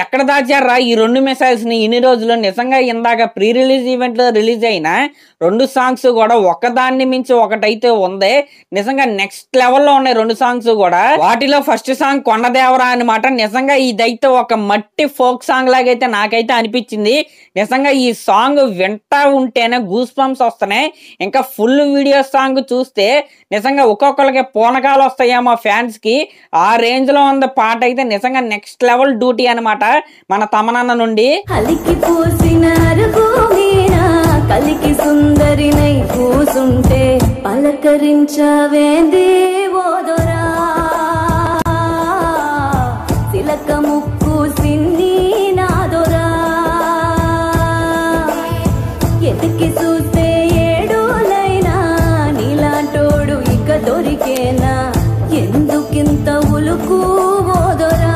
ఎక్కడ దాచారా ఈ 2 మిసైల్స్ ని ఇన్ని రోజులు? నిజంగా ఇందాక ప్రీ రిలీజ్ ఈవెంట్ లో రిలీజ్ అయిన 2 సాంగ్స్ కూడా ఒకదాన్ని మించి ఒకటైతే ఉంది. నిజంగా నెక్స్ట్ లెవెల్లో ఉన్నాయి 2 సాంగ్స్ కూడా. వాటిలో ఫస్ట్ సాంగ్ కొండదేవరా అనమాట. నిజంగా ఇదైతే ఒక మట్టి ఫోక్ సాంగ్ లాగైతే నాకైతే అనిపించింది. నిజంగా ఈ సాంగ్ వింటా ఉంటేనే గూస్ బంప్స్ వస్తున్నాయి. ఇంకా ఫుల్ వీడియో సాంగ్ చూస్తే నిజంగా ఒక్కొక్కరికి పూనకాలు వస్తాయేమో ఫ్యాన్స్ కి. ఆ రేంజ్ లో ఉంది పాట అయితే. నిజంగా నెక్స్ట్ లెవెల్ డ్యూటీ అనమాట మన తమనన్న నుండి. కలికి సుందరినై కూసుంటే పలకరించవేంది ఓదొరా తిలక ముక్కు సిన్ని నాదొరా ఎతికి చూస్తే ఏడోలైనా నీలాంటోడు ఇక దొరికేనా ఎందుకింత ఉలుకు ఓదొరా.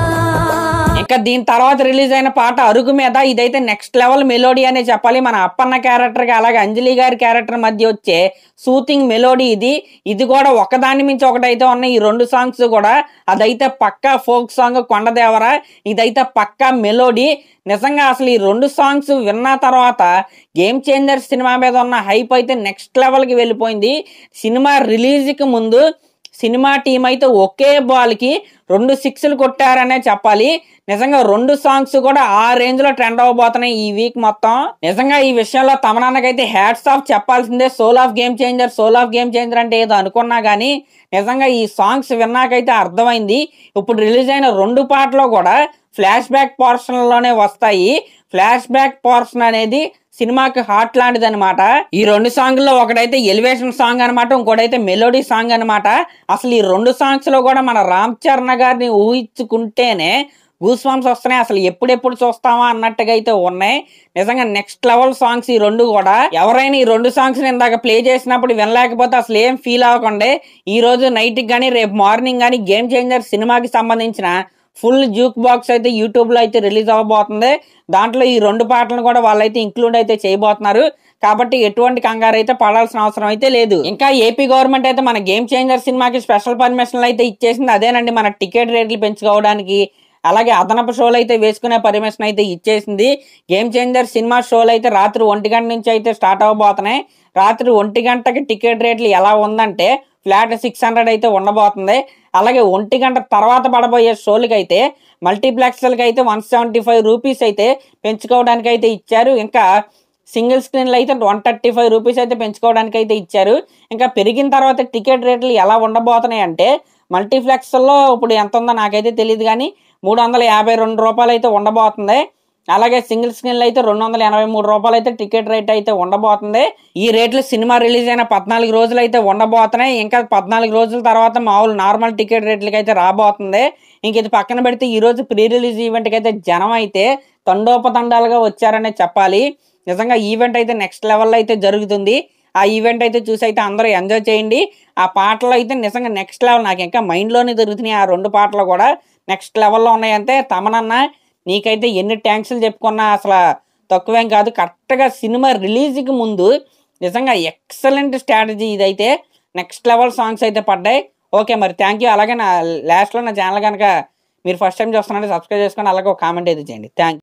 ఇంకా దీని తర్వాత రిలీజ్ అయిన పాట అరుగు మీద. ఇదైతే నెక్స్ట్ లెవెల్ మెలోడీ అనే చెప్పాలి. మన అప్పన్న క్యారెక్టర్ కి అలాగే అంజలి గారి క్యారెక్టర్ మధ్య వచ్చే సూతింగ్ మెలోడీ ఇది కూడా ఒకదాని మించి ఒకటైతే ఉన్నాయి ఈ 2 సాంగ్స్ కూడా. అదైతే పక్కా ఫోక్ సాంగ్ కొండదేవరా, ఇదైతే పక్కా మెలోడీ. నిజంగా అసలు ఈ 2 సాంగ్స్ విన్న తర్వాత గేమ్ చేంజర్ సినిమా మీద ఉన్న హైప్ అయితే నెక్స్ట్ లెవెల్ కి వెళ్ళిపోయింది. సినిమా రిలీజ్ కి ముందు సినిమా టీం అయితే ఒకే బాల్ కి 2 సిక్స్లు కొట్టారనే చెప్పాలి. నిజంగా 2 సాంగ్స్ కూడా ఆ రేంజ్ లో ట్రెండ్ అవ్వబోతున్నాయి ఈ వీక్ మొత్తం. నిజంగా ఈ విషయంలో తమనాన్నకైతే హ్యాట్స్ ఆఫ్ చెప్పాల్సిందే. సోల్ ఆఫ్ గేమ్ చేంజర్ అంటే ఏదో అనుకున్నా గానీ నిజంగా ఈ సాంగ్స్ విన్నాకైతే అర్థమైంది. ఇప్పుడు రిలీజ్ అయిన 2 పాటలు కూడా ఫ్లాష్ బ్యాక్ పోర్షన్ లోనే వస్తాయి. ఫ్లాష్ బ్యాక్ పోర్షన్ అనేది సినిమాకి హార్ట్ లాంటిది అనమాట. ఈ 2 సాంగ్ లో ఒకటైతే ఎలివేషన్ సాంగ్ అనమాట, ఇంకోటైతే మెలోడీ సాంగ్ అనమాట. అసలు ఈ 2 సాంగ్స్ లో కూడా మన రామ్ చరణ్ గారిని ఊహించుకుంటేనే గూస్ బంప్స్ వస్తున్నాయి. అసలు ఎప్పుడెప్పుడు చూస్తామా అన్నట్టుగా అయితే ఉన్నాయి. నిజంగా నెక్స్ట్ లెవెల్ సాంగ్స్ ఈ 2 కూడా. ఎవరైనా ఈ 2 సాంగ్స్ ఇందాక ప్లే చేసినప్పుడు వినలేకపోతే అసలు ఏం ఫీల్ అవ్వకండి. ఈ రోజు నైట్ గానీ రేపు మార్నింగ్ గానీ గేమ్ చేంజర్ సినిమాకి సంబంధించిన ఫుల్ జూక్ బాక్స్ అయితే యూట్యూబ్ లో అయితే రిలీజ్ అవ్వబోతుంది. దాంట్లో ఈ 2 పాటలను కూడా వాళ్ళైతే ఇంక్లూడ్ అయితే చేయబోతున్నారు. కాబట్టి ఎటువంటి కంగారు అయితే పడాల్సిన అవసరం అయితే లేదు. ఇంకా ఏపీ గవర్నమెంట్ అయితే మన గేమ్ చేంజర్ సినిమాకి స్పెషల్ పర్మిషన్లు అయితే ఇచ్చేసింది. అదేనండి మన టికెట్ రేట్లు పెంచుకోవడానికి, అలాగే అదనపు షోలు అయితే వేసుకునే పర్మిషన్ అయితే ఇచ్చేసింది. గేమ్ చేంజర్ సినిమా షోలు అయితే రాత్రి 1 గంట నుంచి అయితే స్టార్ట్ అవ్వబోతున్నాయి. రాత్రి 1 గంటకి టికెట్ రేట్లు ఎలా ఉందంటే ఫ్లాట్ 600 అయితే ఉండబోతుంది. అలాగే 1 గంట తర్వాత పడబోయే షోలకి అయితే మల్టీప్లెక్స్లకి అయితే 175 రూపీస్ అయితే పెంచుకోవడానికి అయితే ఇచ్చారు. ఇంకా సింగిల్ స్క్రీన్లు అయితే 135 రూపీస్ అయితే పెంచుకోవడానికి అయితే ఇచ్చారు. ఇంకా పెరిగిన తర్వాత టికెట్ రేట్లు ఎలా ఉండబోతున్నాయి అంటే మల్టీప్లెక్స్లో ఇప్పుడు ఎంత ఉందో నాకైతే తెలియదు కానీ 352 రూపాయలు అయితే ఉండబోతుంది. అలాగే సింగిల్ స్క్రీన్లు అయితే 283 రూపాయలు అయితే టికెట్ రేట్ అయితే ఉండబోతుంది. ఈ రేట్లు సినిమా రిలీజ్ అయిన 14 రోజులు అయితే ఉండబోతున్నాయి. ఇంకా 14 రోజుల తర్వాత మామూలు నార్మల్ టికెట్ రేట్లకి అయితే రాబోతుంది. ఇంక ఇది పక్కన పెడితే ఈ రోజు ప్రీ రిలీజ్ ఈవెంట్కి అయితే జనం అయితే తండోపతండాలుగా వచ్చారనే చెప్పాలి. నిజంగా ఈవెంట్ అయితే నెక్స్ట్ లెవెల్లో అయితే జరుగుతుంది. ఆ ఈవెంట్ అయితే చూసి అయితే అందరూ ఎంజాయ్ చేయండి. ఆ పాటలు అయితే నిజంగా నెక్స్ట్ లెవెల్. నాకు ఇంకా మైండ్లోనే తిరుగుతున్నాయి ఆ 2 పాటలు కూడా నెక్స్ట్ లెవెల్లో ఉన్నాయంటే. తమనన్న నీకైతే ఎన్ని ట్యాంక్స్లు చెప్పుకున్నా అసలు తక్కువేం కాదు. కరెక్ట్గా సినిమా రిలీజ్కి ముందు నిజంగా ఎక్సలెంట్ స్ట్రాటజీ ఇదైతే. నెక్స్ట్ లెవెల్ సాంగ్స్ అయితే పడ్డాయి. ఓకే మరి థ్యాంక్ యూ. అలాగే నా లాస్ట్లో నా ఛానల్ కనుక మీరు ఫస్ట్ టైం చూస్తున్నారంటే సబ్స్క్రైబ్ చేసుకోండి. అలాగే ఒక కామెంట్ అయితే చేయండి. Thank you.